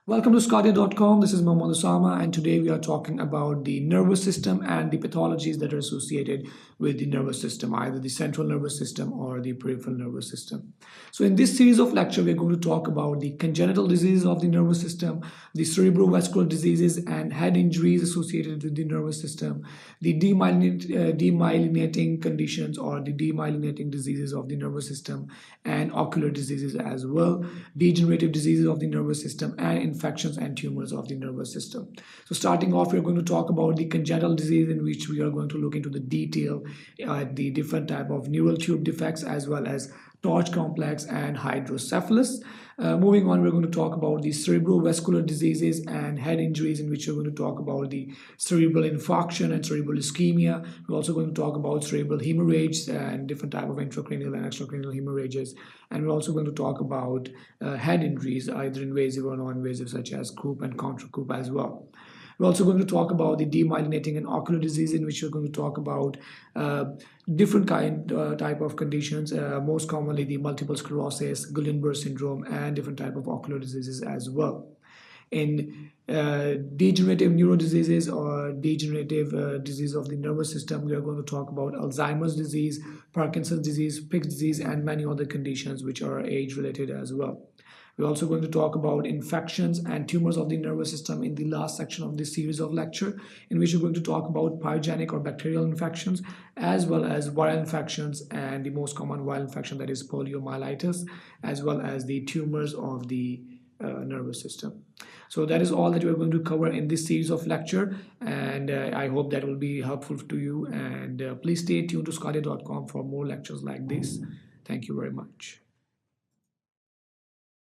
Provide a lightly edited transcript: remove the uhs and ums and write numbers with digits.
Welcome to sqadia.com. This is Mohammad Osama, and today we are talking about the nervous system and the pathologies that are associated with the nervous system, either the central nervous system or the peripheral nervous system. So, in this series of lecture, we are going to talk about the congenital diseases of the nervous system, the cerebrovascular diseases and head injuries associated with the nervous system, the demyelinating conditions or the demyelinating diseases of the nervous system, and ocular diseases as well, degenerative diseases of the nervous system, and infections and tumors of the nervous system. So starting off, we're going to talk about the congenital disease, in which we are going to look into the detail the different type of neural tube defects as well as torch complex and hydrocephalus. Moving on, we're going to talk about the cerebrovascular diseases and head injuries, in which we're going to talk about the cerebral infarction and cerebral ischemia. We're also going to talk about cerebral hemorrhage and different type of intracranial and extracranial hemorrhages. And we're also going to talk about head injuries, either invasive or non-invasive, such as croup and contra-croup as well. We're also going to talk about the demyelinating and ocular disease, in which we're going to talk about different type of conditions, most commonly the multiple sclerosis, Guillain-Barré syndrome, and different type of ocular diseases as well. In degenerative neurodiseases or degenerative disease of the nervous system, we are going to talk about Alzheimer's disease, Parkinson's disease, Pick's disease, and many other conditions which are age-related as well. We're also going to talk about infections and tumors of the nervous system in the last section of this series of lecture, in which we're going to talk about pyogenic or bacterial infections, as well as viral infections, and the most common viral infection, that is poliomyelitis, as well as the tumors of the nervous system. So that is all that we're going to cover in this series of lecture, and I hope that will be helpful to you. And please stay tuned to sqadia.com for more lectures like this. Thank you very much.